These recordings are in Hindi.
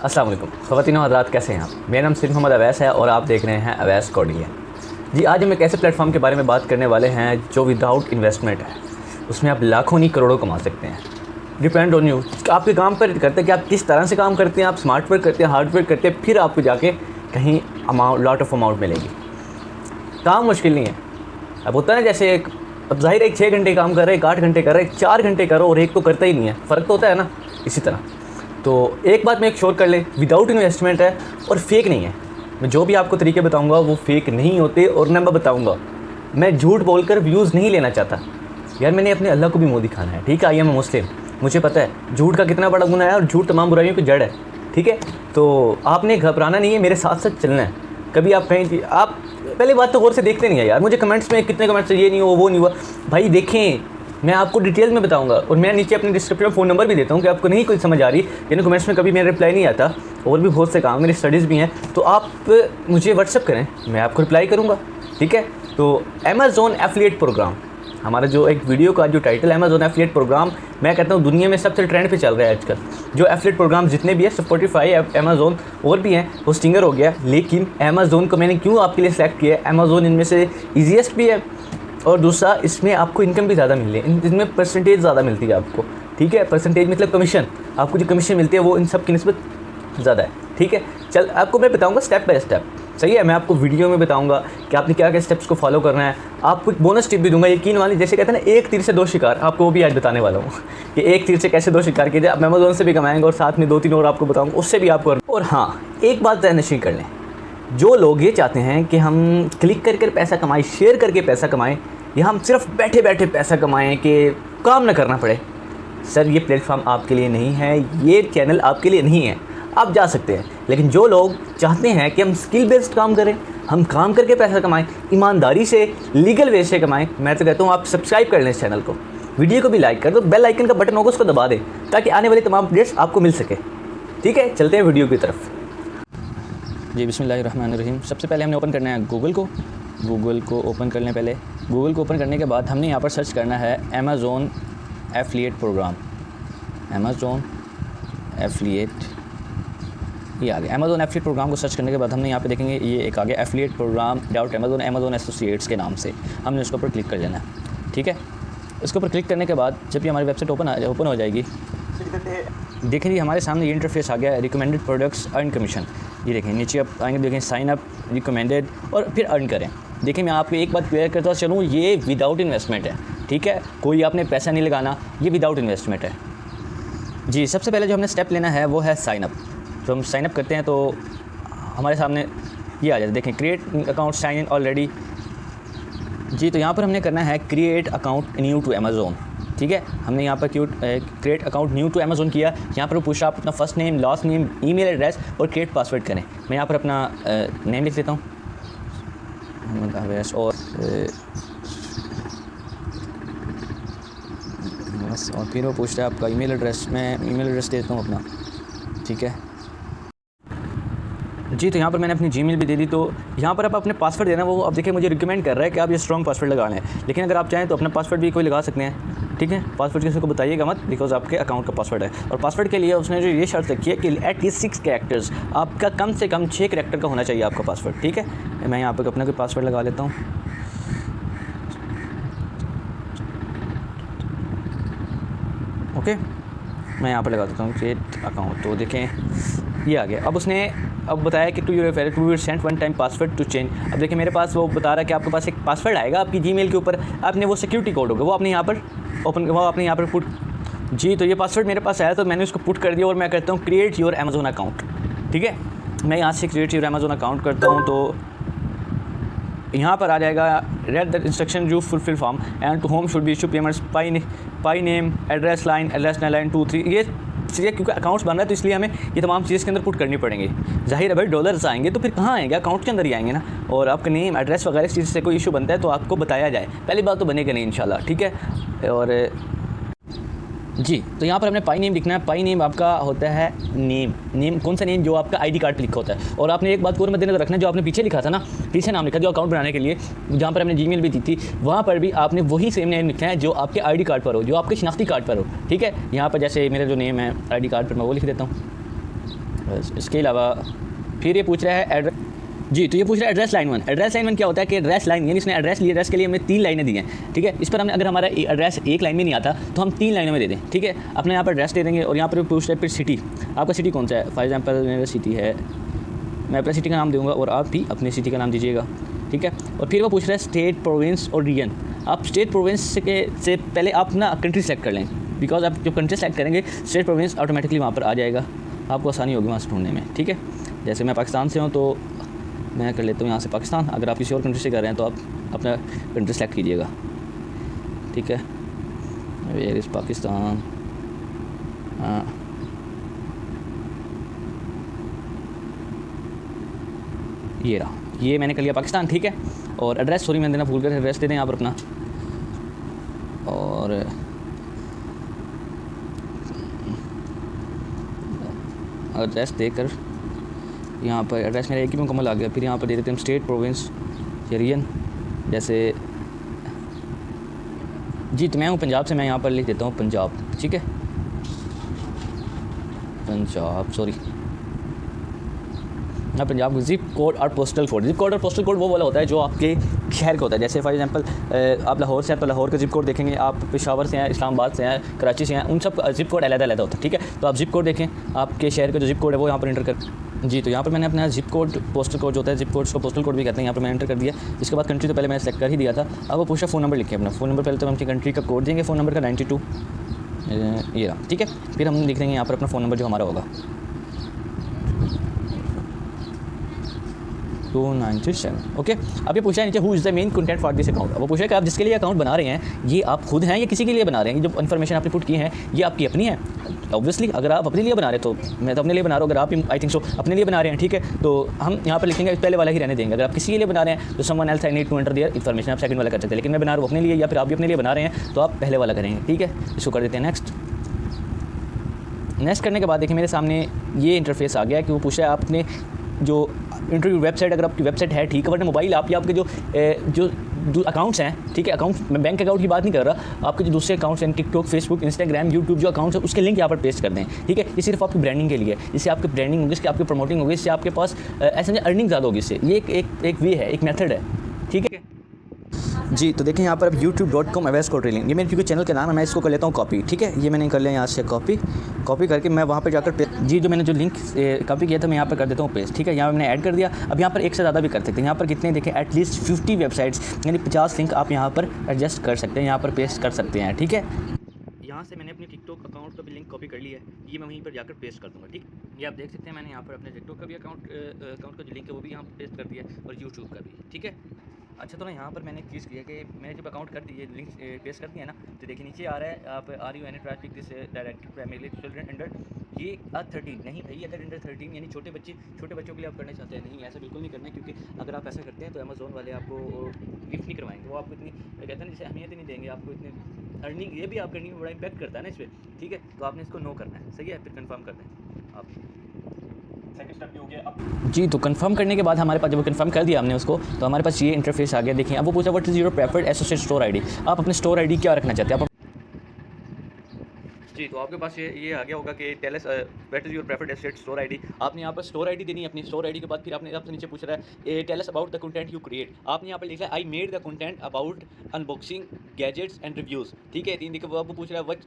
अस्सलाम वालेकुम ख़वातीन और हज़रात, कैसे हैं आप? मेरा नाम सिर्फ मोहम्मद अवैस है और आप देख रहे हैं अवैस कोडिंग। जी, आज हम एक ऐसे प्लेटफॉर्म के बारे में बात करने वाले हैं जो विदाउट इन्वेस्टमेंट है। उसमें आप लाखों नहीं करोड़ों कमा सकते हैं। डिपेंड ऑन यू, आपके काम पर करते हैं कि आप किस तरह से काम करते हैं। आप स्मार्ट वर्क करते हैं, हार्ड वर्क करते हैं, फिर आपको जाके कहीं लॉट ऑफ अमाउंट मिलेगी। काम मुश्किल नहीं है। अब होता है ना, जैसे एक अब ज़ाहिर है 6 घंटे काम कर रहे हैं, 8 घंटे कर रहे हैं, 4 घंटे करो और एक तो करता ही नहीं है, फ़र्क तो होता है ना। इसी तरह तो एक बात मैं एक श्योर कर ले, विदाउट इन्वेस्टमेंट है और फेक नहीं है। मैं जो भी आपको तरीके बताऊंगा वो फेक नहीं होते। और मैं बताऊंगा, मैं झूठ बोलकर व्यूज़ नहीं लेना चाहता यार। मैंने अपने अल्लाह को भी मुँह दिखाना है, ठीक है। आई एम मुस्लिम, मुझे पता है झूठ का कितना बड़ा गुनाह है और झूठ तमाम बुराइयों की जड़ है, ठीक है। तो आपने घबराना नहीं है, मेरे साथ साथ चलना है। कभी आप कहीं आप पहली बात तो गौर से देखते नहीं है यार। मुझे कमेंट्स में कितने कमेंट्स ये नहीं हुआ वो नहीं हुआ, भाई देखें, मैं आपको डिटेल में बताऊंगा। और मैं नीचे अपने डिस्क्रिप्शन में फ़ोन नंबर भी देता हूँ कि आपको नहीं कोई समझ आ रही, यानी कमेंट्स में कभी मेरा रिप्लाई नहीं आता। और भी बहुत से काम, मेरी स्टडीज़ भी हैं, तो आप मुझे व्हाट्सअप करें, मैं आपको रिप्लाई करूँगा, ठीक है। तो अमेज़ॉन एफिलिएट प्रोग्राम, हमारा जो एक वीडियो का जो टाइटल है अमेज़ॉन एफिलिएट प्रोग्राम, मैं कहता हूँ दुनिया में सबसे ट्रेंड पे चल रहा है आजकल। जो एफिलिएट प्रोग्राम जितने भी है, स्पॉटिफाई, अमेज़ॉन और भी हैं, वो स्टिंगर हो गया। लेकिन अमेज़ॉन को मैंने क्यों आपके लिए सेलेक्ट किया है, अमेज़ॉन इनमें से ईजीएस्ट भी है और दूसरा इसमें आपको इनकम भी ज़्यादा मिल रही है। इसमें परसेंटेज ज़्यादा मिलती है आपको, ठीक है। परसेंटेज मतलब कमीशन, आपको जो कमीशन मिलती है वो इन सब की निस्बत ज़्यादा है, ठीक है। चल आपको मैं बताऊंगा स्टेप बाय स्टेप, सही है। मैं आपको वीडियो में बताऊंगा कि आपने क्या क्या स्टेप्स को फॉलो करना है। आपको एक बोनस टिप भी दूंगा, यकीन वाली, जैसे कहते हैं ना एक तीर से 2 शिकार, आपको वो भी आज बताने वाला हूँ कि एक तीर से कैसे 2 शिकार किए जाए। आप अमेज़ॉन से भी कमाएंगे और साथ में 2-3 और आपको बताऊँगा, उससे भी आपको। और हाँ, एक बात तय नशीं कर लें, जो लोग ये चाहते हैं कि हम क्लिक करके पैसा कमाएँ, शेयर करके पैसा कमाएँ, या हम सिर्फ बैठे बैठे पैसा कमाएं कि काम ना करना पड़े, सर ये प्लेटफॉर्म आपके लिए नहीं है, ये चैनल आपके लिए नहीं है। आप जा सकते हैं, लेकिन जो लोग चाहते हैं कि हम स्किल बेस्ड काम करें, हम काम करके पैसा कमाएं, ईमानदारी से, लीगल वे से कमाएं, मैं तो कहता हूँ आप सब्सक्राइब कर लें इस चैनल को, वीडियो को भी लाइक कर दो, बेल आइकन का बटन होगा उसको दबा दें ताकि आने वाली तमाम अपडेट्स आपको मिल सके, ठीक है। चलते हैं वीडियो की तरफ। जी, बिस्मिल्लाहिर्रहमानिर्रहीम। सबसे पहले हमने ओपन करना है गूगल को ओपन कर लें। पहले गूगल को ओपन करने के बाद हमने यहाँ पर सर्च करना है Amazon affiliate program. Amazon affiliate, ये आ गया। अमेज़ॉन एफिलिएट प्रोग्राम को सर्च करने के बाद हमने यहाँ पे देखेंगे ये एक आ गया, affiliate program doubt Amazon associates के नाम से। हमने उसके ऊपर क्लिक कर लेना है, ठीक है। इसके ऊपर क्लिक करने के बाद जब ये हमारी वेबसाइट ओपन हो जाएगी, देखें जी हमारे सामने ये इंटरफेस आ गया, रिकमेंडेड प्रोडक्ट्स अर्न कमीशन। ये देखें नीचे आप आएंगे, देखें साइन अप, रिकमेंडेड और फिर अर्न करें। देखिए मैं आपको एक बात क्लियर करता चलूँ, ये विदाउट इन्वेस्टमेंट है, ठीक है। कोई आपने पैसा नहीं लगाना, ये विदाउट इन्वेस्टमेंट है। जी, सबसे पहले जो हमने स्टेप लेना है वो है साइन अप। तो हम साइन अप करते हैं तो हमारे सामने ये आ जाता है, देखें create account sign in already. जी, तो यहाँ पर हमने करना है create account new to Amazon, ठीक है। हमने यहाँ पर create account new to Amazon किया। यहाँ पर वो पूछा आप अपना first name, last name, email address और क्रिएट पासवर्ड करें। मैं यहाँ पर अपना नेम लिख देता हूँ मोहम्मद अवैस, और फिर वो पूछता है आपका ईमेल एड्रेस। मैं ईमेल एड्रेस देता हूँ अपना, ठीक है जी। तो यहाँ पर मैंने अपनी जीमेल भी दे दी। तो यहाँ पर आप अपने पासवर्ड देना, वो अब देखिए मुझे रिकमेंड कर रहा है कि आप ये स्ट्रॉन्ग पासवर्ड लगा लें, लेकिन अगर आप चाहें तो अपना पासवर्ड भी कोई लगा सकते हैं, ठीक है। पासवर्ड किसी को बताइएगा मत, बिकॉज आपके अकाउंट का पासवर्ड है। और पासवर्ड के लिए उसने जो ये शर्त रखी है कि एटलीस्ट 6 कैरेक्टर्स, आपका कम से कम 6 कैरेक्टर का होना चाहिए आपका पासवर्ड, ठीक है। मैं यहाँ पर अपना कोई पासवर्ड लगा लेता हूँ, ओके। मैं यहाँ पर लगा देता हूँ क्रिएट अकाउंट। तो देखें ये आ गया। अब उसने बताया कि to will send one time password to change. अब देखिए मेरे पास वो बता रहा है कि आपके पास एक पासवर्ड आएगा आपकी जीमेल के ऊपर, आपने वो सिक्योरिटी कोड होगा, वो आपने यहाँ पर पुट। जी, तो ये पासवर्ड मेरे पास आया तो मैंने उसको पुट कर दिया और मैं करता हूँ क्रिएट योर अमेज़ॉन अकाउंट, ठीक है। मैं यहाँ से क्रिएट योर अमेज़ॉन अकाउंट करता हूँ। तो यहाँ पर आ जाएगा read the instruction you fulfill form and to whom should be issue payments payee name address line 2 3। ये चीज़ें क्योंकि अकाउंट्स बन रहा है तो इसलिए हमें ये तमाम चीज़ के अंदर पुट करनी पड़ेंगी। जाहिर है भाई डॉलर्स आएंगे तो फिर कहाँ आएंगे, अकाउंट के अंदर ही आएंगे ना। और आपका नेम एड्रेस वगैरह इस चीज़ से कोई इशू बनता है तो आपको बताया जाए, पहली बात तो बनेगा नहीं इंशाल्लाह, ठीक है। और जी, तो यहाँ पर हमने पाई नेम लिखना है। पाई नेम आपका होता है नेम कौन सा नेम, जो आपका आईडी कार्ड पर लिखा होता है। और आपने एक बात को मद्देनजर रखना है, जो आपने पीछे लिखा था ना, पीछे नाम लिखा जो अकाउंट बनाने के लिए, जहाँ पर हमने जीमेल भी दी थी, वहाँ पर भी आपने वही सेम नेम लिखना है जो आपके आईडी कार्ड पर हो, जो आपके शनाख्ती कार्ड पर हो, ठीक है। यहाँ पर जैसे मेरा जो नेम है आईडी कार्ड पर, मैं वो लिख देता हूँ, बस इसके अलावा फिर ये पूछ रहा है एड्रेस। जी, तो ये पूछ रहा है एड्रेस लाइन 1। एड्रेस लाइन 1 क्या होता है कि एड्रेस लाइन यानी इसने एड्रेस लिया, एड्रेस के लिए हमें 3 लाइनें दी हैं, ठीक है। इस पर हमने अगर हमारा एड्रेस एक लाइन में नहीं आता तो हम 3 लाइनों में दे दें, ठीक है। अपने यहाँ पर एड्रेस दे देंगे और यहाँ पर पूछ रहे फिर सिटी, आपका सिटी कौन सा है। फॉर एग्जाम्पल मेरा सिटी है, मैं अपने सिटी का नाम दूँगा और आप भी अपने सिटी का नाम दीजिएगा, ठीक है। और फिर वो पूछ रहा है स्टेट, प्रोविंस और रीजन। आप स्टेट प्रोविंस से पहले आप ना कंट्री सेलेक्ट कर लें, बिकॉज आप जब कंट्री सेलेक्ट करेंगे स्टेट प्रोविंस ऑटोमेटिकली वहाँ पर आ जाएगा, आपको आसानी होगी वहाँ से ढूंढने में, ठीक है। जैसे मैं पाकिस्तान से हूँ तो मैं कर लेता हूँ यहाँ से पाकिस्तान। अगर आप किसी और कंट्री से कर रहे हैं तो आप अपना कंट्री सेलेक्ट कीजिएगा, ठीक है। वेयर इज़ पाकिस्तान, हाँ ये रहा, ये मैंने कर लिया पाकिस्तान, ठीक है। और एड्रेस, सॉरी मैंने देना भूल गया, एड्रेस दे दें यहाँ पर अपना। और एड्रेस देकर यहाँ पर एड्रेस मेरा एक ही मुकम्मल आ गया। फिर यहाँ पर दे देते हैं स्टेट, प्रोविंस या रीजन। जैसे जी तो मैं हूँ पंजाब से, मैं यहाँ पर लिख देता हूँ पंजाब, ठीक है। पंजाब, सॉरी ना, पंजाब जिप कोड और पोस्टल कोड। जिप कोड और पोस्टल कोड वो वाला होता है जो आपके शहर का होता है। जैसे फॉर एग्जांपल आप लाहौर से हैं तो लाहौर का जिप कोड देखेंगे, आप पेशावर से हैं, इस्लामाबाद से हैं, कराची से हैं, उन सब जिप कोड अलग-अलग होता है, ठीक है। तो आप जिप कोड देखें, आपके शहर का जो जिप कोड है वो यहाँ पर एंटर कर। जी तो यहाँ पर मैंने अपना जिप कोड, पोस्टल कोड जो होता है, जिप कोड को पोस्टल कोड भी कहते हैं, यहाँ पर मैंने एंटर कर दिया। इसके बाद कंट्री तो पहले मैंने सेलेक्ट कर ही दिया था। अब वो पूछा फ़ोन नंबर लिखें अपना। फ़ोन नंबर पहले तो हम अपनी कंट्री का कोड देंगे, फ़ोन नंबर का 92 ये रहा, ठीक है। फिर हम लिख देंगे यहाँ पर अपना फ़ोन नंबर जो हमारा होगा 297, ओके। अब ये पूछा है नीचे who is the main content for this account. वो पूछा है कि आप जिसके लिए अकाउंट बना रहे हैं ये आप खुद हैं या किसी के लिए बना रहे हैं। ये जो इन्फॉर्मेशन आपने पुट की है ये आपकी अपनी है। ऑब्वियसली अगर आप अपने लिए बना रहे हैं तो मैं तो अपने लिए बना रहा हूँ, अगर आप आई थिंक सो अपने लिए बना रहे हैं, ठीक है, तो हम यहाँ पर लिखेंगे पहले वाला ही रहने देंगे। अगर आप किसी के लिए बना रहे हैं तो someone else I need to enter their information, आप सेकंड वाला कर सकते हैं। लेकिन मैं बना रहा हूँ अपने लिए या फिर आप भी अपने लिए बना रहे हैं तो आप पहले वाला करेंगे, ठीक है। इसको कर देते हैं नेक्स्ट। नेक्स्ट करने के बाद देखिए मेरे सामने ये इंटरफेस आ गया है कि वो पूछा है आपने जो इंटरव्यू वेबसाइट, अगर आपकी वेबसाइट है ठीक है, वरना मोबाइल आप या आपके जो अकाउंट्स हैं, ठीक है, अकाउंट, मैं बैंक अकाउंट की बात नहीं कर रहा, आपके जो दूसरे अकाउंट्स हैं टिकटॉक, फेसबुक, इंस्टाग्राम, यूट्यूब जो अकाउंट्स हैं उसके लिंक यहाँ पर पेस्ट कर दें, ठीक है। ये सिर्फ आपकी ब्रांडिंग के लिए, इससे आपकी ब्रांडिंग होगी, इससे आपकी प्रमोटिंग होगी, इससे आपके पास ऐसे अर्निंग ज़्यादा होगी इससे। ये एक वे है, एक मेथड है, ठीक है जी। तो देखें यहाँ पर अब youtube.com अवैस कोड ट्रेनिंग, ये मेरे क्योंकि चैनल का नाम है, मैं इसको कर लेता हूँ कॉपी, ठीक है। ये मैंने कर लिया यहाँ से कॉपी करके मैं वहाँ पे जाकर जी जो मैंने जो लिंक कॉपी किया था मैं यहाँ पर कर देता हूँ पेस्ट, ठीक है। यहाँ मैंने ऐड कर दिया। अब यहाँ पर एक से ज़्यादा भी कर सकते हैं। यहाँ पर कितने देखें एटलीस्ट 50 वेबसाइट्स यानी 50 लिंक आप यहाँ पर एडजस्ट कर सकते हैं, यहाँ पर पेस्ट कर सकते हैं, ठीक है। यहाँ से मैंने अपने टिकटॉक अकाउंट का भी लिंक कॉपी कर लिया है, ये मैं वहीं पर जाकर पेस्ट कर दूँगा, ठीक। ये आप देख सकते हैं मैंने यहाँ पर अपने टिकटॉक का भी अकाउंट का जो लिंक है वो भी यहाँ पर पेस्ट कर दिया है और यूट्यूब का भी, ठीक है। अच्छा तो ना यहाँ पर मैंने एक चीज़ किया कि मैंने जब अकाउंट कर दिए लिंक पेस्ट कर दिया ना, तो देखिए नीचे आ रहा है आप are you any traffic this directed primarily children under ये 13 नहीं भाई, अगर अंडर 13 यानी छोटे बच्चों के लिए आप करना चाहते हैं, नहीं ऐसा बिल्कुल नहीं करना है, क्योंकि अगर आप ऐसा करते हैं तो अमेज़ोन वाले आपको गिफ्ट नहीं करवाएंगे, वो आपको इतनी कहते हैं जैसे अहमियत नहीं देंगे, आपको इतनी अर्निंग, ये भी आपकी अर्निंग में बड़ा इम्पैक्ट करता है ना इस पर, ठीक है। तो आपने इसको नो करना है, सही है, फिर कन्फर्म करना है आप। सेकंड स्टेप हो गया जी। तो कंफर्म करने के बाद हमारे पास जब कंफर्म कर दिया हमने उसको, तो हमारे पास ये इंटरफेस आ गया। देखिए अब वो पूछा what is your preferred associate store ID, आप अपने स्टोर आईडी क्या रखना चाहते हैं आप जी। तो आपके पास ये आ गया होगा कि tell us what is your preferred associate store ID. आपने यहाँ पर स्टोर आईडी देनी है। अपनी स्टोर आईडी के बाद फिर आपने आपसे नीचे पूछ रहा है tell us about the content you create, आपने यहाँ पर लिखा है I made the content about unboxing gadgets and reviews, ठीक है। 3 देखिए वो आपको पूछ रहा है what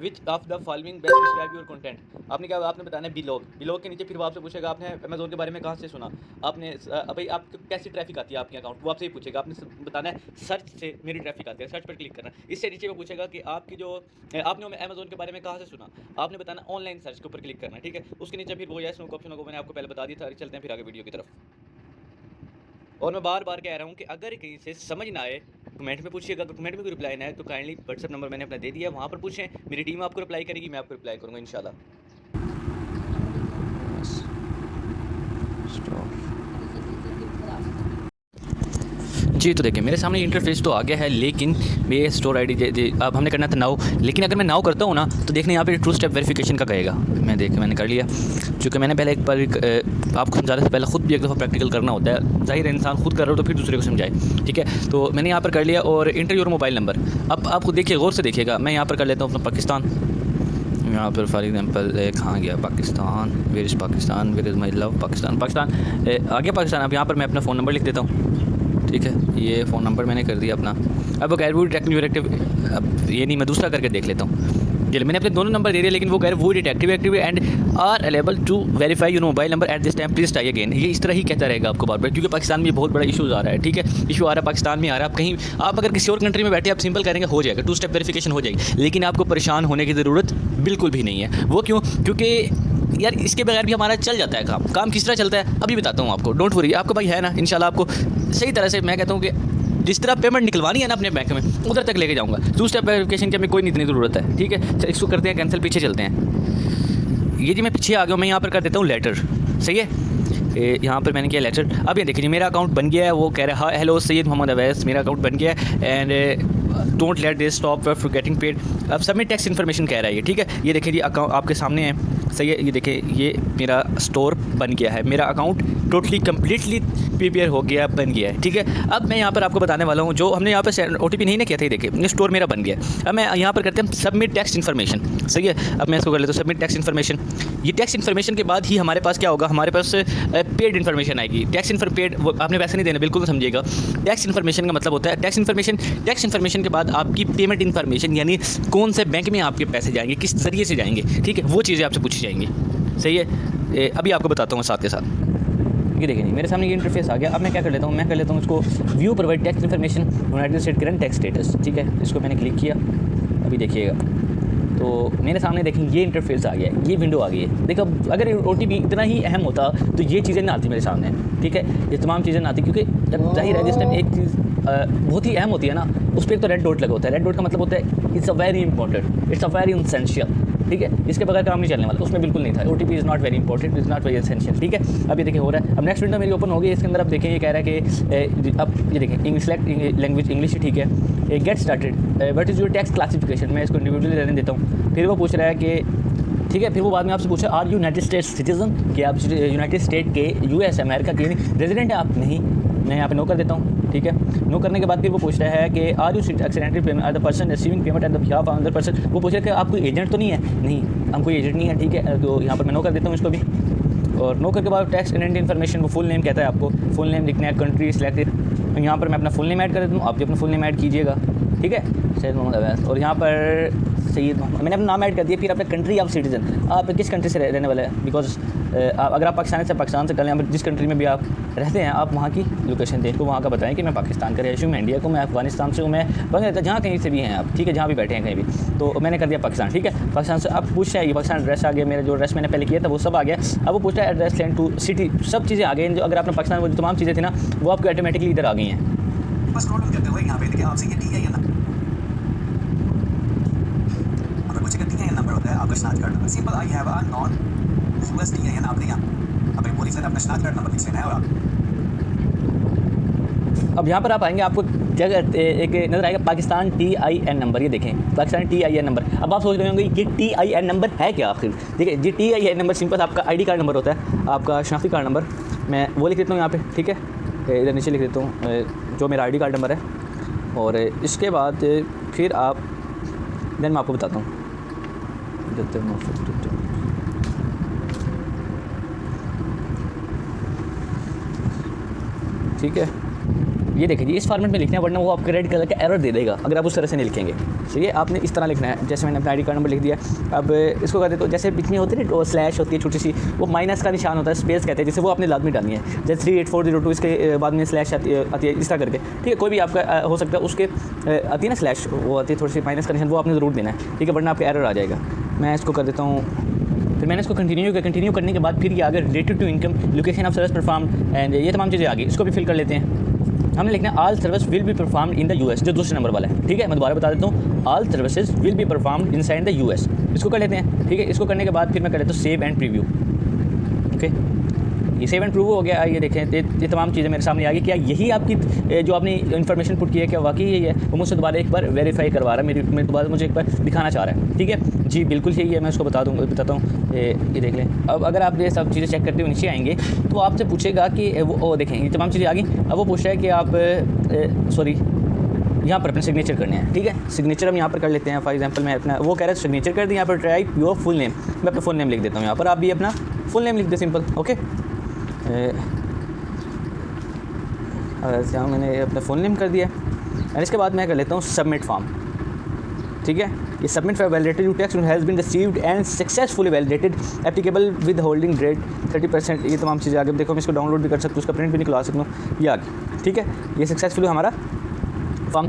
which of the following best describe your content, आपने क्या आपने बताना है बिलॉग के नीचे फिर वो आपसे पूछेगा आपने अमेज़ोन के बारे में कहाँ से सुना, आपने भाई आपको कैसी ट्रैफिक आती है आपके अकाउंट, वो आपसे ही पूछेगा। आपने बताना है सर्च से मेरी ट्रैफिक आती है, सर्च पर क्लिक करना है। इससे नीचे वो पूछेगा कि आपकी जो आपने अमेज़ोन के बारे में कहाँ से सुना, आपने बताना ऑनलाइन सर्च के ऊपर क्लिक करना है, ठीक है। उसके नीचे फिर वो यस नो का ऑप्शन होगा, मैंने आपको पहले बता दिया था। चलते हैं फिर आगे वीडियो की तरफ। और मैं बार बार कह रहा हूँ कि अगर कहीं से समझ ना आए कमेंट में पूछिएगा, अगर कमेंट में कोई रिप्लाई ना आए तो काइंडली व्हाट्सएप नंबर मैंने अपना दे दिया, वहाँ पर पूछें, मेरी टीम आपको रिप्लाई करेगी, मैं आपको रिप्लाई करूँगा इंशाल्लाह। जी तो देखिए मेरे सामने इंटरफेस तो आ गया है, लेकिन ये स्टोर आईडी अब हमने करना था नाउ, लेकिन अगर मैं नाउ करता हूँ ना तो देखने यहाँ पे 2 स्टेप वेरिफिकेशन का कहेगा। मैंने कर लिया, क्योंकि मैंने पहले एक बार आपको समझाने से पहले खुद भी एक दफ़ा प्रैक्टिकल करना होता है, ज़ाहिर है इंसान खुद कर रहा हो तो फिर दूसरे को समझाए, ठीक है। तो मैंने यहाँ पर कर लिया और इंटर योर मोबाइल नंबर। अब आप खुद देखिए, गौर से देखिएगा, मैं यहाँ पर कर लेता हूँ अपना पाकिस्तान, यहाँ पर फॉर एग्जाम्पल कहाँ गया Pakistan, where is Pakistan, where is my love Pakistan, Pakistan आ गया पाकिस्तान। अब यहाँ पर मैं अपना फ़ोन नंबर लिख देता हूँ, ठीक है, ये फ़ोन नंबर मैंने कर दिया अपना। अब वो गैर डिटेक्टिव, अब ये नहीं, मैं दूसरा करके देख लेता हूँ। चलिए मैंने अपने दोनों नंबर दे दिए, लेकिन वो कह रहे वो detective active and are available to verify your mobile number at this time, please try again. ये इस तरह ही कहता रहेगा आपको बार बार, क्योंकि पाकिस्तान में बहुत बड़ा इशूज़ आ रहा है, ठीक है, इशू आ रहा है पाकिस्तान में आ रहा है। आप कहीं, आप अगर किसी और कंट्री में बैठे आप सिंपल करेंगे हो जाएगा, 2 स्टेप वेरिफिकेशन हो जाएगी, लेकिन आपको परेशान होने की ज़रूरत बिल्कुल भी नहीं है। वो क्यों? क्योंकि यार इसके बगैर भी हमारा चल जाता है काम किस तरह चलता है अभी बताता हूँ आपको, डोंट वरी, आपको भाई है ना, इंशाल्लाह आपको सही तरह से, मैं कहता हूँ कि जिस तरह पेमेंट निकलवानी है ना अपने बैंक में, उधर तक लेके जाऊँगा। 2 स्टेप वेरिफिकेशन की हमें कोई इतनी ज़रूरत है, ठीक है। इसको करते हैं कैंसिल, पीछे चलते हैं। ये जी मैं पीछे आ गया हूँ, मैं यहाँ पर कर देता हूँ लेटर, सही है। यहाँ पर मैंने किया लेटर। अब ये देखिए मेरा अकाउंट बन गया है, वो कह रहा है हेलो सैयद मोहम्मद अवैस, मेरा अकाउंट बन गया है and don't let this stop for getting paid. अब सबमिट टैक्स इन्फॉर्मेशन कह रहा है ये, ठीक है। ये देखिए जी अकाउंट आपके सामने है, सही है। ये देखिए ये मेरा स्टोर बन गया है, मेरा अकाउंट टोटली कम्प्लीटली प्रिपेयर हो गया, बन गया है, ठीक है। अब मैं यहाँ पर आपको बताने वाला हूँ, जो हमने यहाँ पर OTP नहीं ना किया था, ये देखिए ये स्टोर मेरा बन गया। अब मैं यहाँ पर करते हैं सबमिट टैक्स इन्फॉर्मेशन, सही है। अब मैं इसको कर लेता हूँ सबमिट टैक्स इन्फॉर्मेशन। ये टैक्स इन्फॉर्मेशन के बाद ही हमारे पास क्या होगा, हमारे पास पेड इन्फॉर्मेशन आएगी। टैक्स पेड आपने पैसे नहीं देने, बिल्कुल समझिएगा। टैक्स इन्फॉर्मेशन का मतलब होता है टैक्स इन्फॉर्मेशन के बाद आपकी पेमेंट इन्फॉर्मेशन, यानी कौन से बैंक में आपके पैसे जाएंगे, किस जरिए से जाएंगे, ठीक है, वो चीज़ें आपसे पूछी जाएंगी, सही है। अभी आपको बताता हूँ साथ के साथ। ये देखिए मेरे सामने ये इंटरफेस आ गया। अब मैं क्या कर लेता हूँ, मैं कर लेता हूँ इसको view provide tax information United state current tax status, ठीक है। इसको मैंने क्लिक किया, अभी देखिएगा तो मेरे सामने देखें ये इंटरफेस आ गया है, ये विंडो आ गई है। देखो अगर OTP इतना ही अहम होता तो ये चीज़ें ना आती मेरे सामने, ठीक है, ये तमाम चीज़ें ना आती, क्योंकि जब जाहिर है जिस टाइम एक चीज़ बहुत ही अहम होती है ना, उस पर एक तो रेड डॉट लगा होता है। रेड डॉट का मतलब होता है it's a very important, it's a very essential, ठीक है, इसके बगैर काम नहीं चलने वाला। उसमें बिल्कुल नहीं था OTP is not very important, is not very essential, ठीक है। अब ये देखिए हो रहा है। अब नेक्स्ट विंडो मेरी ओपन हो गई, इसके अंदर आप देखें ये कह रहा है कि अब ये देखें इंग्लिश सेलेक्ट लैंग्वेज इंग्लिश, ठीक है। Get started, what is your tax classification, मैं इसको इंडिविजुअली रहने देता हूँ। फिर वो पूछ रहा है कि ठीक है, फिर वो बाद में आपसे पूछा आर यूनाइटेड स्टेट्स सिटीजन, कि आप यूनाइटेड स्टेट के US अमेरिका के रेजिडेंट है आप? नहीं, मैं यहाँ पे नो कर देता हूँ, ठीक है। नो करने के बाद फिर वो पूछ रहा है कि are you accidentally payment are the person receiving payment at the behalf of other person. वो पूछ रहा है कि आप कोई एजेंट तो नहीं है? नहीं, हम कोई एजेंट नहीं है, ठीक है। तो यहाँ पर मैं नो कर देता हूँ इसको भी। और नो करके बाद टैक्स एंड इन्फॉर्मेशन, वो फुल नेम कहता है आपको, फुल नेम लिखना है, कंट्री सिलेक्टेड। तो यहाँ पर मैं अपना फुल नेम ऐड कर देता हूँ, आप भी अपना फुल नेम ऐड कीजिएगा, ठीक है, सैयद मोहम्मद अवैस। और यहाँ पर सैयद मोहम्मद, मैंने अपना नाम ऐड कर दिया। फिर अपने कंट्री ऑफ सिटीजन, आप किस कंट्री से रहने वाले हैं, बिकॉज अगर आप पाकिस्तान से कर लें, जिस कंट्री में भी आप रहते हैं आप वहाँ की लोकेशन दें, तो वहाँ का बताएं कि मैं पाकिस्तान का रही हूँ, मैं इंडिया को, मैं अफगानिस्तान से हूँ, मैं बांग्लादेश, जहाँ कहीं से भी हैं आप, ठीक है, जहाँ भी बैठे हैं कहीं भी। तो मैंने कर दिया पाकिस्तान, ठीक है। पाकिस्तान से अब पूछ रहा है, ये पाकिस्तान एड्रेस आ गया, मेरा जो एड्रेस मैंने पहले किया था वो सब आ गया। अब वो पूछ रहा है एड्रेस लैंड टू सिटी, सब चीज़ें आ गई। जो अगर आपने पाकिस्तान में जो तमाम चीज़ें थी ना, वो आपको ऑटोमेटिकली इधर आ गई हैं। बस स्क्रॉल करते हुए यहाँ पे देखिए आपसे ये TIN नंबर, अगर कुछ TIN नंबर होता है आपका शनाख्त card number, simple I have a non US TIN, आपने यहाँ अब वो लिख लेना, अपना शनाख्त कार्ड नंबर लिख लेना है। और अब यहाँ पर आप आएंगे, आपको जगह एक नज़र आएगा पाकिस्तान TIN नंबर, ये देखें पाकिस्तान TIN नंबर। अब आप सोच रहे होंगे ये TIN नंबर है क्या आखिर? देखिए ये TIN नंबर सिंपल आपका ID कार्ड नंबर होता है, आपका शनाख्ती कार्ड नंबर। मैं वो लिख देता हूँ यहाँ पे, ठीक है, इधर नीचे लिख देता हूँ जो मेरा ID कार्ड नंबर है। और इसके बाद फिर आप देन मैं आपको बताता हूँ, ठीक है। ये देखिए इस फॉर्मेट में लिखना है, वरना वो आपको रेड कलर का एरर दे देगा अगर आप उस तरह से नहीं लिखेंगे। तो ये आपने इस तरह लिखना है, जैसे मैंने अपना ID कार्ड नंबर लिख दिया। अब इसको कहते तो जैसे इतनी होती है ना स्लैश होती है छोटी सी, वो माइनस का निशान होता है, स्पेस कहते हैं, जैसे वो आपने लाजमी डालनी है। जैसे 38402 इसके बाद में स्लैश आती है इस तरह करके, ठीक है। कोई भी आपका हो सकता है उसके आती है ना स्लैश, वो आती है थोड़ी सी माइनस का निशान, वो आपने ज़रूर देना है, ठीक है, वरना आपका एरर आ जाएगा। मैं इसको कर देता हूँ, फिर मैंने इसको कंटिन्यू करने के बाद फिर ये आगे related to income, location of service perform and ये तमाम चीज़ें आ गई। इसको भी फिल कर लेते हैं। हमने लिखना है all service will be perform in the US, जो दूसरे नंबर वाला है, ठीक है। मैं दोबारा बता देता हूँ, all services will be perform inside the US। इसको कर लेते हैं, ठीक है। इसको करने के बाद फिर मैं कर लेता हूँ सेव एंड प्रीव्यू, ओके। ये सेव एंड प्रूव हो गया। ये देखें ये तमाम चीज़ें मेरे सामने आ गई। क्या यही आपकी जो आपने इन्फॉर्मेशन पुट की है, क्या वाकई यही है? वो मुझसे दोबारा एक बार वेरीफाई करवा रहा है, मेरे दोबारा मुझे एक बार दिखाना चाह रहा है, ठीक है जी, बिल्कुल यही है। मैं उसको बताता हूँ, ये देख लें। अब अगर आप ये सब चीज़ें चेक करते हुए नीचे आएंगे तो आपसे पूछेगा कि वो देखें ये तमाम चीज़ें आ गई। अब वो पूछ रहा है कि आप सॉरी यहाँ पर अपने सिग्नेचर करने हैं। ठीक है, सिग्नेचर हम यहाँ पर कर लेते हैं। फॉर एग्जांपल मैं अपना वो कह रहा है सिग्नेचर कर दें, यहाँ पर टाइप योर फुल नेम, मैं अपना फुल नेम लिख देता हूँ यहाँ पर, आप भी अपना फुल नेम लिख दें सिंपल। ओके, यहाँ मैंने अपना फुल नेम कर दिया और इसके बाद मैं कर लेता हूँ सबमिट फॉर्म। ठीक है, ये submit for validated you text has been received and successfully validated applicable withholding rate 30%। ये तमाम चीज़ें आगे देखो, मैं इसको डाउनलोड भी कर सकता हूँ, उसका प्रिंट भी निकलवा सकता हूँ, ये आगे। ठीक है, ये सक्सेसफुली हमारा फॉर्म।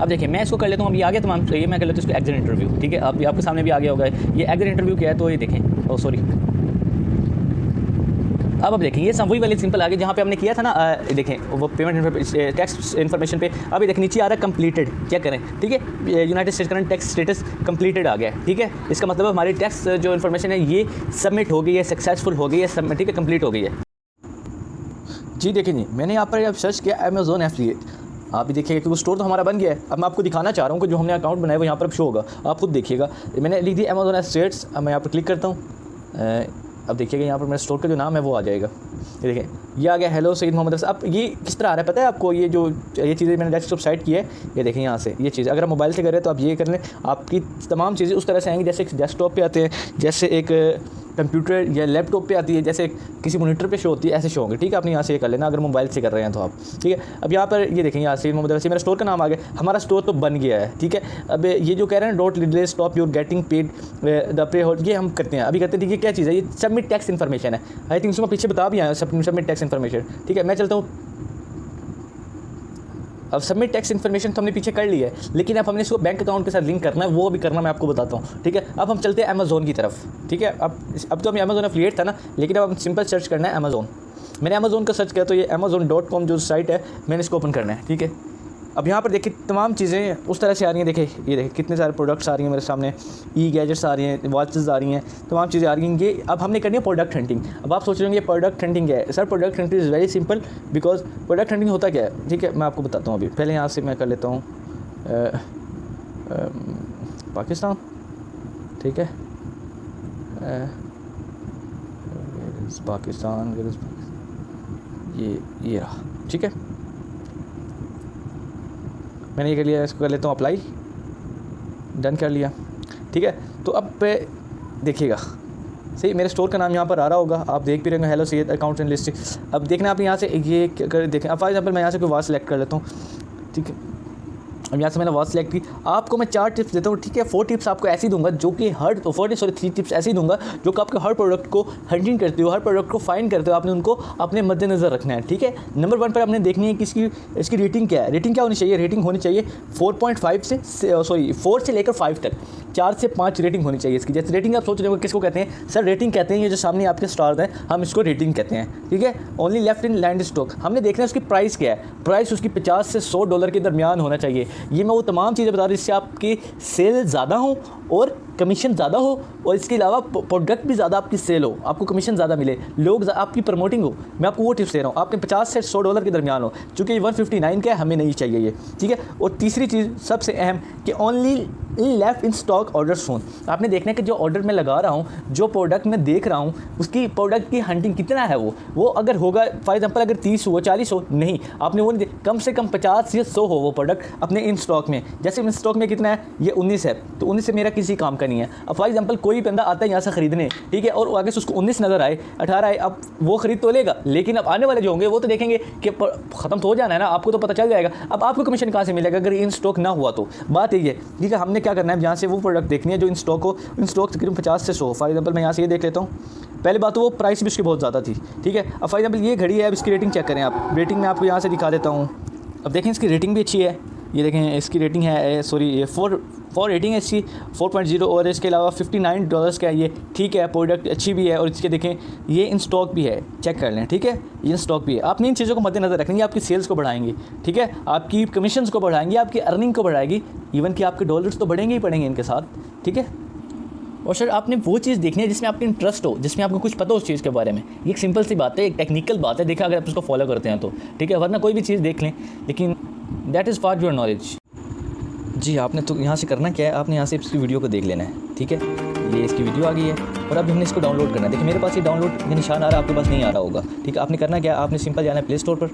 अब देखिए मैं इसको कर लेता हूँ, अभी आ गया तमाम, ये मैं कर लेता हूँ इसको एग्जिट इंटरव्यू। ठीक है, अब आपके सामने भी आ गया होगा ये एग्जिट इंटरव्यू क्या है, तो ये देखें, ओ सॉरी, अब देखें ये वही वाली सिंपल आ गई जहाँ पे हमने किया था ना। देखें वो पेमेंट टैक्स इन्फॉर्मेशन पे, अभी देखें नीचे आ रहा है कंप्लीटेड, चेक करें। ठीक है, United States current tax status completed आ गया है। ठीक है, इसका मतलब हमारी टैक्स जो इन्फॉर्मेशन है ये सबमिट हो गई है, सक्सेसफुल हो गई है, सबमिट, ठीक है, कंप्लीट हो गई है। जी देखिए जी, मैंने यहाँ पर अब सर्च किया अमेज़ॉन एफिलिएट, आप भी देखिएगा कि वो स्टोर तो हमारा बन गया है। अब मैं आपको दिखाना चाह रहा हूँ कि जो हमने अकाउंट बनाया वो यहाँ पर शो होगा, आप खुद देखिएगा। मैंने लिख दिया अमेज़ॉन एफिलिएट्स, अब मैं यहाँ पर क्लिक करता हूँ। अब देखिएगा यहाँ पर मेरे स्टोर का जो नाम है वो आ जाएगा, ये देखें ये आ गया, हेलो सईद मोहम्मद। अब ये किस तरह आ रहा है पता है आपको, ये चीज़ें मैंने डेस्कटॉप साइट की है, ये देखें यहाँ से ये चीज़, अगर आप मोबाइल से कर रहे हैं तो आप ये कर लें, आपकी तमाम चीज़ें उस तरह से आएंगी जैसे एक डेस्कटॉप पे आते हैं, जैसे एक कंप्यूटर या लैपटॉप पे आती है, जैसे किसी मॉनिटर पे शो होती है, ऐसे शो होंगे। ठीक है, आपने यहाँ से ये कर लेना अगर मोबाइल से कर रहे हैं तो आप। ठीक है, अब यहाँ पर ये देखें, यहाँ से मोहम्मद वैसे मेरा स्टोर का नाम आ गया, हमारा स्टोर तो बन गया है। ठीक है, अब ये जो कह रहे हैं don't delay stop your getting paid the pay hold, ये हम करते हैं अभी करते हैं। ठीक है, क्या चीज़ है ये, सबमिट टैक्स इन्फॉर्मेशन है। आई थिंक उसको पीछे बता भी आया सबमिट टैक्स इन्फॉर्मेशन। ठीक है, मैं चलता हूँ, अब सबमिट टैक्स इन्फॉर्मेशन तो हमने पीछे कर लिया है, लेकिन अब हमने इसको बैंक अकाउंट के साथ लिंक करना है, वो भी करना मैं आपको बताता हूँ। ठीक है, अब हम चलते हैं अमेज़ॉन की तरफ। ठीक है, अब तो हमें अमेज़ॉन एफिलिएट था ना, लेकिन अब हम सिंपल सर्च करना है अमेज़ॉन। मैंने अमेज़ॉन का सर्च किया तो ये amazon.com जो साइट है मैंने इसको ओपन करना है। ठीक है, अब यहाँ पर देखिए तमाम चीज़ें उस तरह से आ रही हैं, देखें ये देखें कितने सारे प्रोडक्ट्स आ रही हैं मेरे सामने, ई गैजेट्स आ रही हैं, वॉचेस आ रही हैं, तमाम चीज़ें आ रही हैं। ये अब हमने करनी है प्रोडक्ट हंटिंग। अब आप सोच रहे होंगे प्रोडक्ट हंटिंग क्या है sir? Product hunting is very simple, because product hunting होता क्या है, ठीक है मैं आपको बताता हूँ। अभी पहले यहाँ से मैं कर लेता हूँ पाकिस्तान। ठीक है, पाकिस्तान, ये रहा। ठीक है, मैंने ये कर लिया, इसको कर लेता हूँ अप्लाई, डन कर लिया। ठीक है, तो अब देखिएगा सही मेरे स्टोर का नाम यहाँ पर आ रहा होगा, आप देख भी रहे होंगे, hello Syed account and list. अब देखना आप यहाँ से ये कर देखें। अब फॉर एग्जांपल मैं यहाँ से कोई वाच सेलेक्ट कर लेता हूँ। ठीक है, अब यहाँ से मैंने वाच सेलेक्ट की, आपको मैं 4 टिप्स देता हूँ। ठीक है, 4 टिप्स आपको ऐसी दूंगा जो कि 3 टिप्स ऐसी दूंगा जो कि आपके हर प्रोडक्ट को हंटिंग करते हो, हर प्रोडक्ट को फाइंड करते हो, आपने उनको अपने मद्देनज़र रखना है। ठीक है, नंबर 1 पर आपने देखनी है कि इसकी रेटिंग क्या है। रेटिंग क्या होनी चाहिए? रेटिंग होनी चाहिए 4 से लेकर 5 तक, 4 से 5 रेटिंग होनी चाहिए इसकी। जैसे रेटिंग आप सोच रहे हो किसको कहते हैं सर? रेटिंग कहते हैं ये जो सामने आपके स्टार्स हैं, हम इसको रेटिंग कहते हैं। ठीक है, only left in land stock, हमने देखना है उसकी प्राइस क्या है। प्राइस उसकी $50 से $100 के दरमियान होना चाहिए। ये मैं वो तमाम चीज़ें बता रही हूँ जिससे आपकी सेल ज़्यादा हो और कमीशन ज़्यादा हो, और इसके अलावा प्रोडक्ट भी ज़्यादा आपकी सेल हो, आपको कमीशन ज़्यादा मिले, लोग आपकी प्रमोटिंग हो। मैं आपको वो टिप्स दे रहा हूँ, आपके $50 से $100 के दरमियान हो, चूँकि 159 का है, हमें नहीं चाहिए ये। ठीक है, और तीसरी चीज़ सबसे अहम कि only left in stock orders हों। आपने देखना है कि जो ऑर्डर मैं लगा रहा हूँ, जो प्रोडक्ट मैं देख रहा हूँ, उसकी प्रोडक्ट की हंटिंग कितना है वो अगर होगा फॉर एग्जांपल अगर 30 हो 40 हो, नहीं आपने वो नहीं, कम से कम 50 या 100 हो वो प्रोडक्ट अपने इन स्टॉक में। जैसे इन स्टॉक में कितना है, ये 19 है, तो 19 से मेरा किसी काम का नहीं है। अब फॉर एग्जांपल कोई बंदा आता है यहाँ से ख़रीदने, ठीक है, और आगे से उसको 19 नज़र आए, 18 आए, अब वो ख़रीद तो लेगा, लेकिन अब आने वाले जो होंगे वो तो देखेंगे कि ख़त्म तो हो जाना है ना, आपको तो पता चल जाएगा। अब आपको कमीशन कहाँ से मिलेगा अगर इन स्टॉक ना हुआ? तो बात यही है। ठीक है, हमने क्या करना है, यहाँ से वो प्रोडक्ट देखनी है जो इन स्टॉक हो, इन स्टॉक तकरीबन 50 से 100। फॉर एग्जांपल मैं यहाँ से ये देख लेता हूँ। पहले बात तो वो प्राइस भी उसकी बहुत ज़्यादा थी। ठीक है, अब फॉर एग्जांपल ये घड़ी है, अब इसकी रेटिंग चेक करें आप। रेटिंग मैं आपको यहाँ से दिखा देता हूँ। अब देखें इसकी रेटिंग भी अच्छी है, ये देखें इसकी रेटिंग है, सॉरी ये 4 रेटिंग है इसकी 4.0, और इसके अलावा $59 का है ये। ठीक है, प्रोडक्ट अच्छी भी है, और इसके देखें ये इन स्टॉक भी है, चेक कर लें। ठीक है, ये इन स्टॉक भी है। आपने इन चीज़ों को मद्देनज़र रखेंगे, आपकी सेल्स को बढ़ाएंगी। ठीक है, आपकी कमीशंस को बढ़ाएंगी, आपकी अर्निंग को बढ़ाएगी, इवन कि आपके डॉलर्स तो बढ़ेंगे ही पड़ेंगे इनके साथ। ठीक है, और सर आपने वो चीज़ देखनी है जिसमें आपको इंटरेस्ट हो, जिसमें आपको कुछ पता हो उस चीज़ के बारे में। ये एक सिंपल सी बात है, एक टेक्निकल बात है, देखा अगर आप उसको फॉलो करते हैं तो। ठीक है, वरना कोई भी चीज़ देख लें, लेकिन that is for your knowledge. जी, आपने तो यहाँ से करना क्या है, आपने यहाँ से इसकी वीडियो को देख लेना है। ठीक है, ये इसकी वीडियो आ गई है, और अब हमने इसको डाउनलोड करना है। देखिए मेरे पास ये डाउनलोड का निशान आ रहा है, आपके पास नहीं आ रहा होगा। ठीक है, आपने करना क्या है, आपने सिंपल जाना है प्ले स्टोर पर।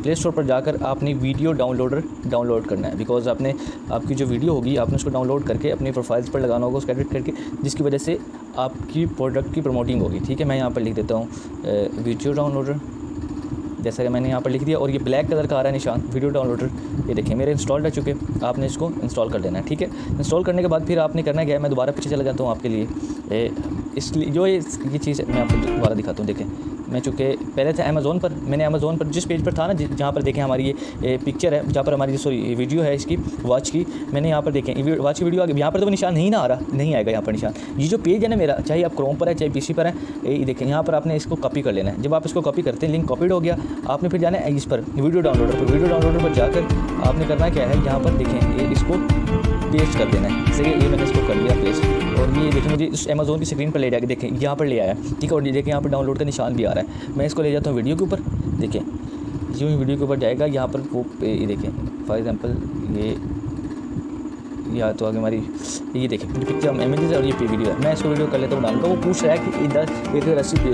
प्ले स्टोर पर जाकर आपने वीडियो डाउनलोडर डाउनलोड करना है, बिकॉज आपने आपकी जो वीडियो होगी आपने उसको डाउनलोड करके अपनी प्रोफाइल्स पर लगाना होगा, उसको एडिट करके, जिसकी वजह से आपकी प्रोडक्ट की प्रमोटिंग होगी। ठीक है, मैं यहाँ पर लिख देता हूँ वीडियो डाउनलोडर, जैसा कि मैंने यहाँ पर लिख दिया, और ये ब्लैक कलर का आ रहा है निशान वीडियो डाउनलोडर, ये देखिए मेरे इंस्टॉल्ड रह चुके, आपने इसको इंस्टॉल कर देना है। ठीक है, इंस्टॉल करने के बाद फिर आपने करना क्या है, मैं दोबारा पीछे चला जाता हूँ आपके लिए, इसलिए जो ये चीज़ मैं आपको दोबारा दिखाता हूँ। देखें, मैं चूँकि पहले था अमेज़ोन पर, मैंने अमेज़ोन पर जिस पेज पर था ना, जहाँ पर देखें हमारी ये पिक्चर है, जहाँ पर हमारी सॉरी वीडियो है इसकी वॉच की, मैंने यहाँ पर देखें वॉच की वीडियो, यहाँ पर तो निशान नहीं ना आ रहा, नहीं आएगा यहाँ पर निशान। ये जो पेज है ना मेरा, चाहे आप क्रोम पर है चाहे पीसी पर है, ये देखें यहाँ पर आपने इसको कॉपी कर लेना है। जब आप इसको कॉपी करते हैं, लिंक कॉपीड हो गया, आपने फिर जाना है इस पर वीडियो डाउनलोडर पर, वीडियो डाउनलोडर पर जाकर आपने करना क्या है, यहाँ पर देखें ये इसको पेस्ट कर देना है। सही है, ये मैंने इसको कर लिया पेस्ट, और ये देखिए मुझे इस अमेज़ोन की स्क्रीन पर ले जाके देखें यहाँ पर ले आया। ठीक है, और ये देखें यहाँ पर डाउनलोड का निशान भी आ रहा है। मैं इसको ले जाता हूँ वीडियो के ऊपर, देखें यूँ ही वीडियो के ऊपर जाएगा, यहाँ पर वो ये देखें फॉर एग्जांपल ये या तो आगे हमारी ये देखें पिक्चर इमेजेस और ये वीडियो है। मैं इसको वीडियो कर लेता हूँ डाउनलोड, वो पूछ रहा है कि इधर 180 पी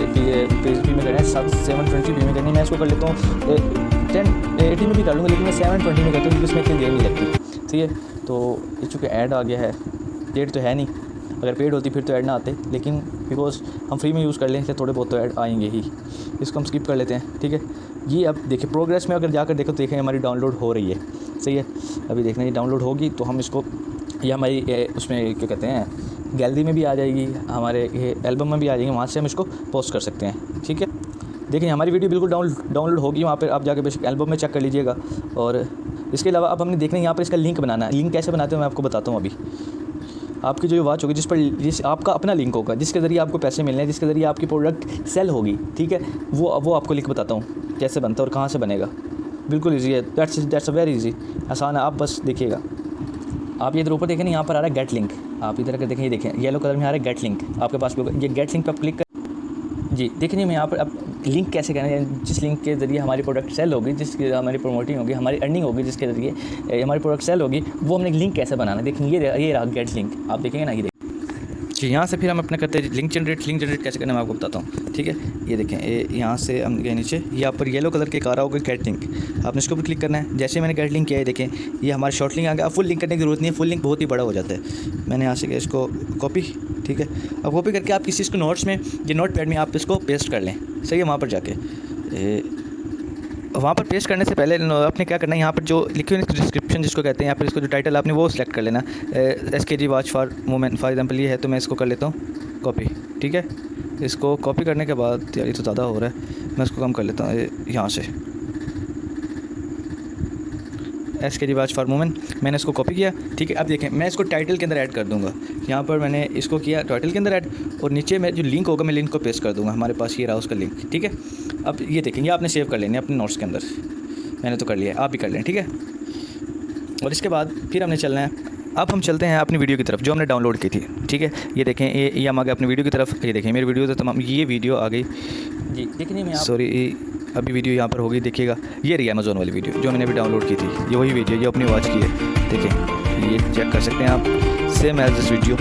में करना है, 720 पी में करनी है। मैं इसको कर लेता हूँ 1080 में भी कर लूँगा, लेकिन मैं 720 में करता हूँ क्योंकि उसमें इतनी देर नहीं लगती। ठीक है, तो ये चूँकि ऐड आ गया है, पेड तो है नहीं, अगर पेड होती फिर तो ऐड ना आते, लेकिन बिकॉज हम फ्री में यूज़ कर लें इसलिए थोड़े बहुत तो ऐड आएंगे ही, इसको हम स्किप कर लेते हैं। ठीक है, ये अब देखिए प्रोग्रेस में अगर जाकर देखो तो देखें हमारी डाउनलोड हो रही है। सही है, अभी देखना ये डाउनलोड होगी तो हम इसको, ये हमारी उसमें क्या कहते हैं गैलरी में भी आ जाएगी, हमारे ये एल्बम में भी आ जाएगी, वहाँ से हम इसको पोस्ट कर सकते हैं। ठीक है, देखिए हमारी वीडियो बिल्कुल डाउनलोड होगी, वहाँ पर आप जाकर बेशक एल्बम में चेक कर लीजिएगा। और इसके अलावा अब हमने देखना है यहाँ पर इसका लिंक बनाना है। लिंक कैसे बनाते हैं मैं आपको बताता हूँ। अभी आपकी जो वॉच होगी जिस आपका अपना लिंक होगा, जिसके ज़रिए आपको पैसे मिलने हैं, जिसके ज़रिए आपकी प्रोडक्ट सेल होगी। ठीक है, वो आपको लिंक बताता हूँ कैसे बनता है और कहाँ से बनेगा। बिल्कुल ईजी है, दैट्स वेरी ईजी, आसान है। आप बस देखिएगा, आप ये इधर ऊपर देखें ना, यहाँ पर आ रहा है गेट लिंक, आप इधर अगर देखें, ये देखें येलो कलर में आ रहा है गेट लिंक, आपके पास भी होगा। ये गेट लिंक पर आप क्लिक कर, जी देखिए मैं यहाँ पर अब लिंक कैसे करना है, जिस लिंक के ज़रिए हमारी प्रोडक्ट सेल होगी, जिसकी हमारी प्रमोटिंग होगी, हमारी अर्निंग होगी, जिसके ज़रिए हमारी प्रोडक्ट सेल होगी, वो हमने लिंक कैसे बनाना है। देखें ये रहा गेट लिंक, आप देखेंगे ना, ये देखिए जी। यहाँ से फिर हम अपना करते हैं लिंक जनरेट कैसे करना है मैं आपको बताता हूँ। ठीक है, ये देखें यहाँ से हम गए नीचे, यहाँ पर येलो कलर के आ रहा होगा गेट लिंक, आपने इसके ऊपर क्लिक करना है। जैसे मैंने गेट लिंक किया है, देखें ये हमारा शॉर्ट लिंक आ गया। अब फुल लिंक करने की ज़रूरत नहीं है, फुल लिंक बहुत ही बड़ा हो जाता है। मैंने यहाँ से इसको कॉपी, ठीक है, अब कॉपी करके आप किसी इसको नोट्स में, ये नोट पैड में आप इसको पेस्ट कर लें। सही है, वहाँ पर जाके वहाँ पर पेस्ट करने से पहले आपने क्या करना है, यहाँ पर जो लिखे हुए डिस्क्रिप्शन जिसको कहते हैं, या फिर इसको जो टाइटल आपने वो सिलेक्ट कर लेना। SKG watch for women for example ये है, तो मैं इसको कर लेता हूँ कॉपी। ठीक है, इसको कॉपी करने के बाद, यार ये तो ज़्यादा हो रहा है, मैं इसको कम कर लेता हूँ यहाँ से। SKG वॉच फॉर वुमेन, मैंने इसको कॉपी किया। ठीक है, अब देखें मैं इसको टाइटल के अंदर ऐड कर दूँगा। यहाँ पर मैंने इसको किया टाइटल के अंदर ऐड, और नीचे मैं जो लिंक होगा मैं लिंक को पेस्ट कर दूँगा। हमारे पास ये रहा उसका लिंक। ठीक है, अब ये देखेंगे आपने सेव कर लेनी है अपने नोट्स के अंदर, मैंने तो कर लिया है, आप भी कर लें। ठीक है, और इसके बाद फिर हमने चलना है, अब हम चलते हैं अपनी वीडियो की तरफ जो हमने डाउनलोड की थी। ठीक है, ये देखें ये हम आ गए अपनी वीडियो की तरफ। ये देखें मेरी वीडियो तो तमाम, ये वीडियो आ गई जी। देखिए मैं सॉरी, अभी वीडियो यहाँ पर होगी, देखिएगा ये रही अमेज़ोन वाली वीडियो जो मैंने अभी डाउनलोड की थी। ये वही वीडियो, ये अपनी वॉच की है। देखें ये चेक कर सकते हैं आप, सेम एज दिस वीडियो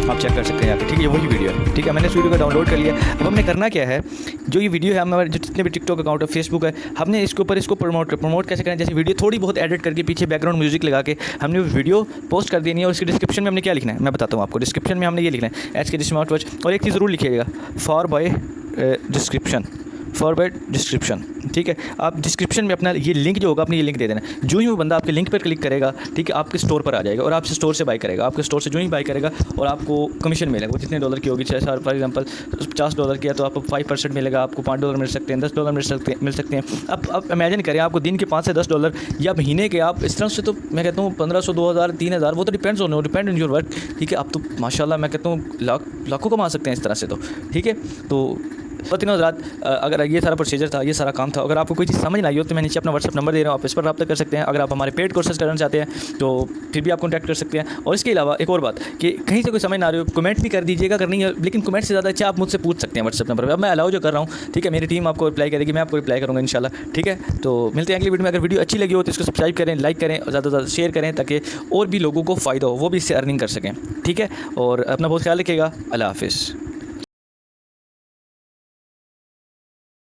आप चेक कर सकते हैं यहाँ पे। ठीक है, ये वही वीडियो है। ठीक है, मैंने इस वीडियो को डाउनलोड कर लिया। अब हमने करना क्या है, जो ये वीडियो है हमारे जो जितने भी टिकटॉक अकाउंट है, फेसबुक है, हमने इसके ऊपर इसको प्रमोट कैसे करें। जैसे वीडियो थोड़ी बहुत एडिट करके पीछे बैकग्राउंड म्यूजिक लगा के हमने वीडियो पोस्ट कर देनी है, और इसके डिस्क्रिप्शन में हमने क्या लिखना है मैं बताता हूँ आपको। डिस्क्रिप्शन में हमने ये लिखना है SKG स्मार्ट वॉच, और एक चीज़ ज़रूर लिखिएगा, फॉर बाय डिस्क्रिप्शन। ठीक है, आप डिस्क्रिप्शन में अपना ये लिंक जो होगा अपनी ये लिंक दे देना। जो ही वो बंदा आपके लिंक पर क्लिक करेगा, ठीक है, आपके स्टोर पर आ जाएगा और आपसे स्टोर से बाई करेगा। आपके स्टोर से जो ही बाई करेगा और आपको कमीशन मिलेगा, वो जितने डॉलर की होगी, चाहे फॉर एग्जांपल $50 की है तो आपको 5% मिलेगा, आपको $5 मिल सकते हैं, $10 मिल सकते हैं। अब इमेजिन करें आपको दिन के $5 से $10 या महीने के, आप इस तरह से तो मैं कहता हूँ 1500, 2000, 3000, वो तो डिपेंड ऑन योर वर्क। ठीक है, आप तो माशाल्लाह मैं कहता हूँ लाखों कमा सकते हैं इस तरह से तो। ठीक है, तो तीनों रात अगर ये सारा प्रोसीजर था, ये सारा काम था। अगर आपको कोई चीज़ समझ ना आई हो तो मैं नीचे अपना व्हाट्सअप नंबर दे रहा हूँ, आप इस पर रब्ता कर सकते हैं। अगर आप हमारे पेड कोर्सेज करना चाहते हैं तो फिर भी आप कॉन्टैक्ट कर सकते हैं। और इसके अलावा एक और बात कि कहीं से कोई समझ ना आ रही हो, कमेंट भी कर दीजिएगा, करनी है, लेकिन कमेंट से ज़्यादा अच्छा आप मुझसे पूछ सकते हैं व्हाट्सअप नंबर पर। अब मैं अलाउ जो कर रहा हूँ, ठीक है, मेरी टीम आपको रिप्लाई करेगी, मैं आपको रिप्लाई करूँगा इंशाल्लाह। ठीक है, तो मिलते हैं अगली वीडियो में। अगर वीडियो अच्छी लगी हो तो इसको सब्सक्राइब करें, लाइक करें, ज़्यादा से ज़्यादा शेयर करें, ताकि और भी लोगों को फ़ायदा हो, वो भी इससे अर्निंग कर सकें। ठीक है, और अपना बहुत ख्याल रखिएगा। अल्लाह हाफ़िज़।